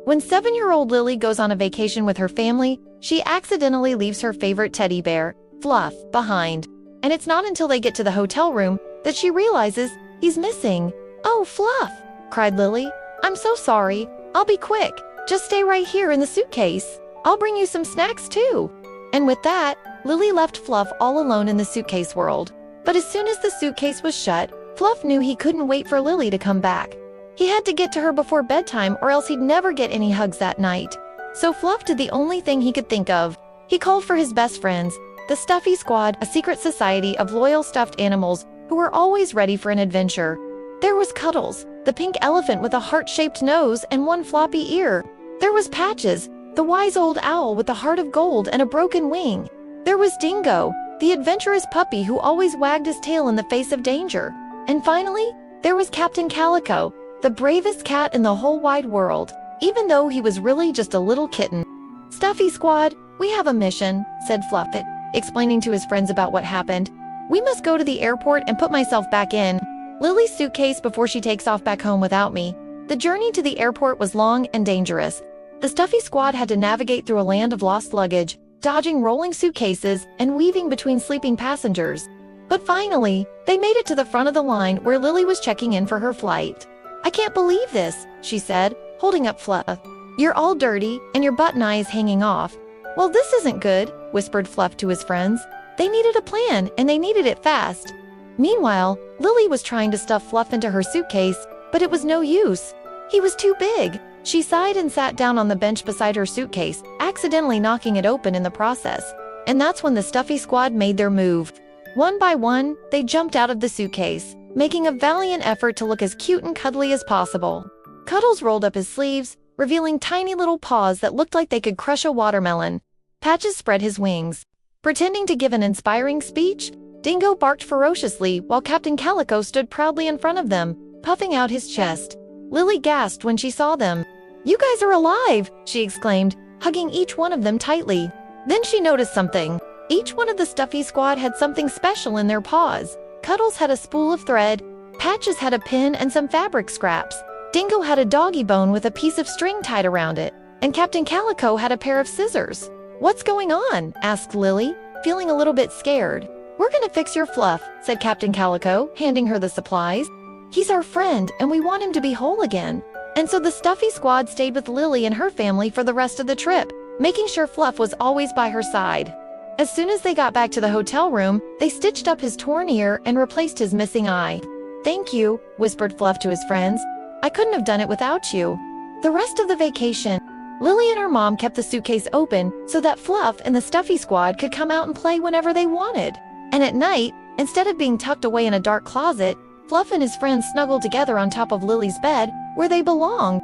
When 7-year-old Lily goes on a vacation with her family, she accidentally leaves her favorite teddy bear, Fluff, behind. And it's not until they get to the hotel room that she realizes he's missing. "Oh, Fluff!" cried Lily. "I'm so sorry. I'll be quick. Just stay right here in the suitcase. I'll bring you some snacks too." And with that, Lily left Fluff all alone in the suitcase world. But as soon as the suitcase was shut, Fluff knew he couldn't wait for Lily to come back. He had to get to her before bedtime or else he'd never get any hugs that night. So Fluff did the only thing he could think of. He called for his best friends, the Stuffy Squad, a secret society of loyal stuffed animals who were always ready for an adventure. There was Cuddles, the pink elephant with a heart-shaped nose and one floppy ear. There was Patches, the wise old owl with a heart of gold and a broken wing. There was Dingo, the adventurous puppy who always wagged his tail in the face of danger. And finally, there was Captain Calico, the bravest cat in the whole wide world, even though he was really just a little kitten. "Stuffy Squad, we have a mission," said Fluffit, explaining to his friends about what happened. "We must go to the airport and put myself back in Lily's suitcase before she takes off back home without me." The journey to the airport was long and dangerous. The Stuffy Squad had to navigate through a land of lost luggage, dodging rolling suitcases and weaving between sleeping passengers. But finally, they made it to the front of the line where Lily was checking in for her flight. "I can't believe this," she said, holding up Fluff. "You're all dirty, and your button eye is hanging off." "Well, this isn't good," whispered Fluff to his friends. They needed a plan, and they needed it fast. Meanwhile, Lily was trying to stuff Fluff into her suitcase, but it was no use. He was too big. She sighed and sat down on the bench beside her suitcase, accidentally knocking it open in the process. And that's when the Stuffy Squad made their move. One by one, they jumped out of the suitcase, making a valiant effort to look as cute and cuddly as possible. Cuddles rolled up his sleeves, revealing tiny little paws that looked like they could crush a watermelon. Patches spread his wings. Pretending to give an inspiring speech, Dingo barked ferociously while Captain Calico stood proudly in front of them, puffing out his chest. Lily gasped when she saw them. "You guys are alive!" she exclaimed, hugging each one of them tightly. Then she noticed something. Each one of the Stuffy Squad had something special in their paws. Cuddles had a spool of thread, Patches had a pin and some fabric scraps, Dingo had a doggy bone with a piece of string tied around it, and Captain Calico had a pair of scissors. "What's going on?" asked Lily, feeling a little bit scared. "We're gonna fix your Fluff," said Captain Calico, handing her the supplies. "He's our friend, and we want him to be whole again." And so the Stuffy Squad stayed with Lily and her family for the rest of the trip, making sure Fluff was always by her side. As soon as they got back to the hotel room, they stitched up his torn ear and replaced his missing eye. "Thank you," whispered Fluff to his friends. "I couldn't have done it without you." The rest of the vacation, Lily and her mom kept the suitcase open so that Fluff and the Stuffy Squad could come out and play whenever they wanted. And at night, instead of being tucked away in a dark closet, Fluff and his friends snuggled together on top of Lily's bed, where they belonged.